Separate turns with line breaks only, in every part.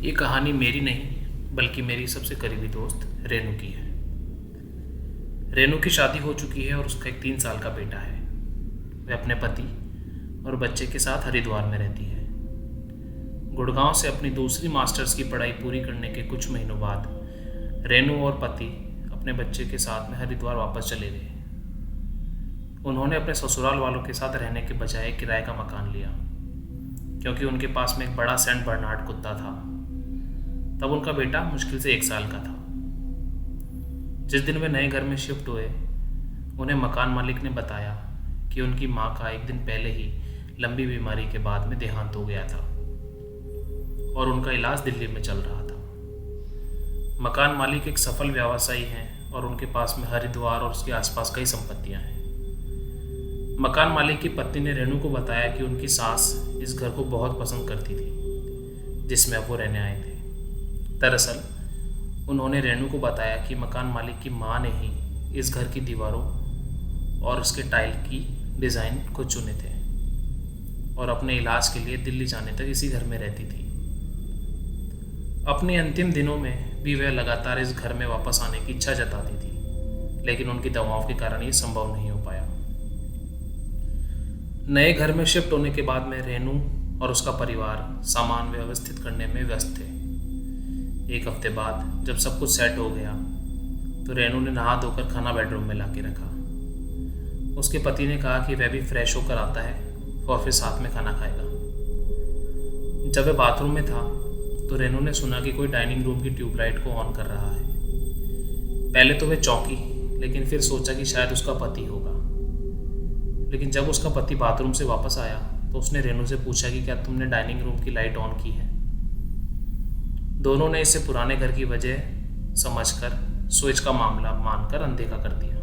ये कहानी मेरी नहीं बल्कि मेरी सबसे करीबी दोस्त रेनू की है। रेनू की शादी हो चुकी है और उसका एक 3 साल का बेटा है। वह अपने पति और बच्चे के साथ हरिद्वार में रहती है। गुड़गांव से अपनी दूसरी मास्टर्स की पढ़ाई पूरी करने के कुछ महीनों बाद रेनू और पति अपने बच्चे के साथ में हरिद्वार वापस चले गए। उन्होंने अपने ससुराल वालों के साथ रहने के बजाय किराए का मकान लिया, क्योंकि उनके पास में एक बड़ा सेंट बर्नार्ड कुत्ता था। तब उनका बेटा मुश्किल से 1 साल का था। जिस दिन वे नए घर में शिफ्ट हुए, उन्हें मकान मालिक ने बताया कि उनकी माँ का एक दिन पहले ही लंबी बीमारी के बाद में देहांत हो गया था और उनका इलाज दिल्ली में चल रहा था। मकान मालिक एक सफल व्यवसायी हैं और उनके पास में हरिद्वार और उसके आसपास कई संपत्तियां हैं। मकान मालिक की पत्नी ने रेनू को बताया कि उनकी सास इस घर को बहुत पसंद करती थी जिसमें अब वो रहने आए थे। दरअसल उन्होंने रेनू को बताया कि मकान मालिक की माँ ने ही इस घर की दीवारों और उसके टाइल की डिज़ाइन को चुने थे और अपने इलाज के लिए दिल्ली जाने तक इसी घर में रहती थी। अपने अंतिम दिनों में भी वह लगातार इस घर में वापस आने की इच्छा जताती थी, लेकिन उनकी दवाओं के कारण ये संभव नहीं हो पाया। नए घर में शिफ्ट होने के बाद में रेनू और उसका परिवार सामान व्यवस्थित करने में व्यस्त थे। 1 हफ्ते बाद जब सब कुछ सेट हो गया तो रेनू ने नहा धोकर खाना बेडरूम में ला के रखा। उसके पति ने कहा कि वह भी फ्रेश होकर आता है और फिर साथ में खाना खाएगा। जब वह बाथरूम में था तो रेनू ने सुना कि कोई डाइनिंग रूम की ट्यूबलाइट को ऑन कर रहा है। पहले तो वह चौंकी, लेकिन फिर सोचा कि शायद उसका पति होगा। लेकिन जब उसका पति बाथरूम से वापस आया तो उसने रेनू से पूछा कि क्या तुमने डाइनिंग रूम की लाइट ऑन की है। दोनों ने इसे पुराने घर की वजह समझकर स्विच का मामला मानकर अनदेखा कर दिया।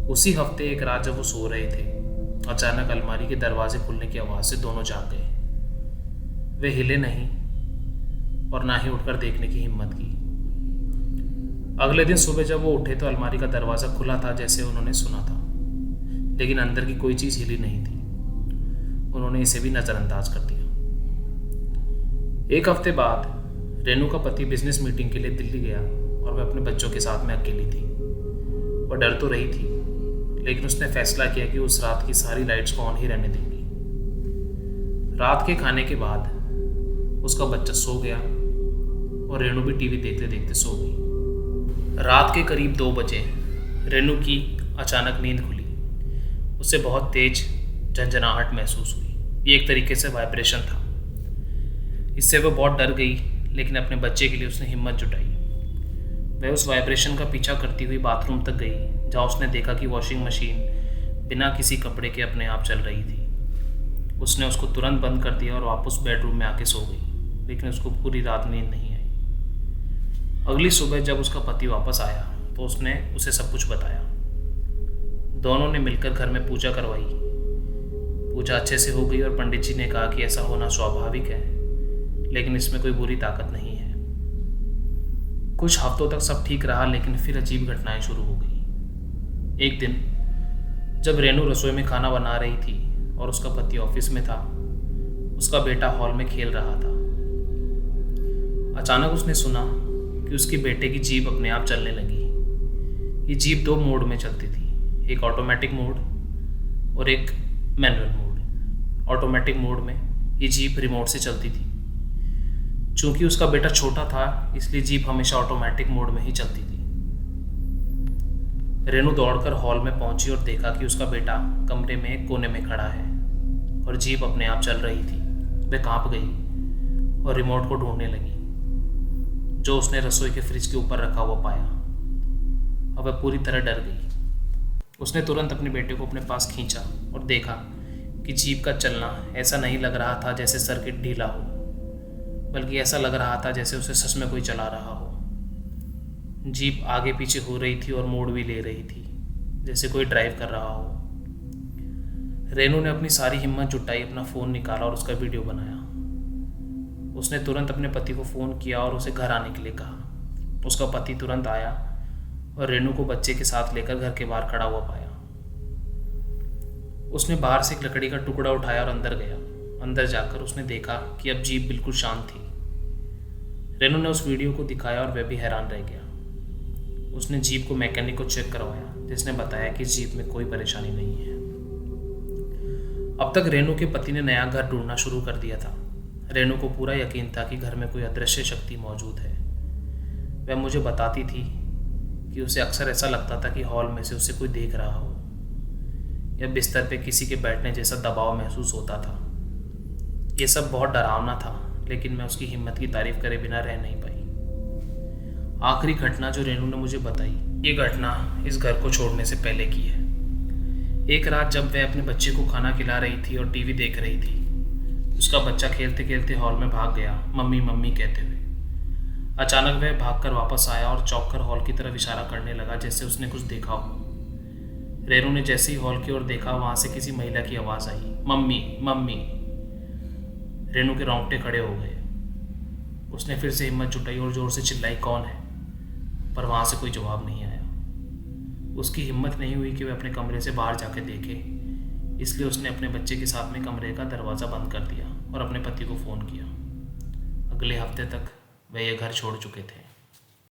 उसी हफ्ते एक रात जब वो सो रहे थे, अचानक अलमारी के दरवाजे खुलने की आवाज़ से दोनों जाग गए। वे हिले नहीं और ना ही उठकर देखने की हिम्मत की। अगले दिन सुबह जब वो उठे तो अलमारी का दरवाज़ा खुला था जैसे उन्होंने सुना था, लेकिन अंदर की कोई चीज़ हिली नहीं थी। उन्होंने इसे भी नज़रअंदाज कर दिया। 1 हफ्ते बाद रेनू का पति बिजनेस मीटिंग के लिए दिल्ली गया और वह अपने बच्चों के साथ में अकेली थी। वह डर तो रही थी, लेकिन उसने फैसला किया कि उस रात की सारी लाइट्स को ऑन ही रहने देंगी। रात के खाने के बाद उसका बच्चा सो गया और रेनू भी टीवी देखते देखते सो गई। रात के करीब 2 बजे रेनू की अचानक नींद खुली। उसे बहुत तेज झंझनाहट महसूस हुई। ये एक तरीके से वाइब्रेशन था। इससे वह बहुत डर गई, लेकिन अपने बच्चे के लिए उसने हिम्मत जुटाई। वह उस वाइब्रेशन का पीछा करती हुई बाथरूम तक गई, जहाँ उसने देखा कि वॉशिंग मशीन बिना किसी कपड़े के अपने आप चल रही थी। उसने उसको तुरंत बंद कर दिया और वापस बेडरूम में आके सो गई, लेकिन उसको पूरी रात नींद नहीं आई। अगली सुबह जब उसका पति वापस आया तो उसने उसे सब कुछ बताया। दोनों ने मिलकर घर में पूजा करवाई। पूजा अच्छे से हो गई और पंडित जी ने कहा कि ऐसा होना स्वाभाविक है, लेकिन इसमें कोई बुरी ताकत नहीं है। कुछ हफ्तों तक सब ठीक रहा, लेकिन फिर अजीब घटनाएं शुरू हो गई। एक दिन जब रेनू रसोई में खाना बना रही थी और उसका पति ऑफिस में था, उसका बेटा हॉल में खेल रहा था। अचानक उसने सुना कि उसके बेटे की जीप अपने आप चलने लगी। ये जीप 2 मोड में चलती थी, एक ऑटोमेटिक मोड और एक मैनुअल मोड। ऑटोमेटिक मोड में ये जीप रिमोट से चलती थी। चूंकि उसका बेटा छोटा था, इसलिए जीप हमेशा ऑटोमेटिक मोड में ही चलती थी। रेनू दौड़कर हॉल में पहुंची और देखा कि उसका बेटा कमरे में एक कोने में खड़ा है और जीप अपने आप चल रही थी। वह कांप गई और रिमोट को ढूंढने लगी, जो उसने रसोई के फ्रिज के ऊपर रखा हुआ पाया। अब वह पूरी तरह डर गई। उसने तुरंत अपने बेटे को अपने पास खींचा और देखा कि जीप का चलना ऐसा नहीं लग रहा था जैसे सर्किट ढीला हो, बल्कि ऐसा लग रहा था जैसे उसे सच में कोई चला रहा हो। जीप आगे पीछे हो रही थी और मोड़ भी ले रही थी, जैसे कोई ड्राइव कर रहा हो। रेनू ने अपनी सारी हिम्मत जुटाई, अपना फ़ोन निकाला और उसका वीडियो बनाया। उसने तुरंत अपने पति को फ़ोन किया और उसे घर आने के लिए कहा। उसका पति तुरंत आया और रेनू को बच्चे के साथ लेकर घर के बाहर खड़ा हुआ पाया। उसने बाहर से एक लकड़ी का टुकड़ा उठाया और अंदर गया। अंदर जाकर उसने देखा कि अब जीप बिल्कुल शांत थी। रेनू ने उस वीडियो को दिखाया और वह भी हैरान रह गया। उसने जीप को मैकेनिक को चेक करवाया, जिसने बताया कि जीप में कोई परेशानी नहीं है। अब तक रेनू के पति ने नया घर ढूंढना शुरू कर दिया था। रेनू को पूरा यकीन था कि घर में कोई अदृश्य शक्ति मौजूद है। वह मुझे बताती थी कि उसे अक्सर ऐसा लगता था कि हॉल में से उसे कोई देख रहा हो या बिस्तर पे किसी के बैठने जैसा दबाव महसूस होता था। ये सब बहुत डरावना था, लेकिन मैं उसकी हिम्मत की तारीफ करे बिना रह नहीं पाई। आखिरी घटना जो रेनू ने मुझे बताई, ये घटना इस घर को छोड़ने से पहले की है। एक रात जब वह अपने बच्चे को खाना खिला रही थी और टीवी देख रही थी, उसका बच्चा खेलते खेलते हॉल में भाग गया, मम्मी मम्मी कहते हुए। अचानक वह भागकर वापस आया और चौंक कर हॉल की तरफ इशारा करने लगा, जैसे उसने कुछ देखा हो। रेनू ने जैसे ही हॉल की ओर देखा, वहां से किसी महिला की आवाज़ आई, मम्मी मम्मी। रेनू के रोंगटे खड़े हो गए। उसने फिर से हिम्मत जुटाई और जोर से चिल्लाई, कौन है? पर वहां से कोई जवाब नहीं आया। उसकी हिम्मत नहीं हुई कि वह अपने कमरे से बाहर जाके देखे, इसलिए उसने अपने बच्चे के साथ में कमरे का दरवाज़ा बंद कर दिया और अपने पति को फ़ोन किया। अगले हफ्ते तक वह यह घर छोड़ चुके थे।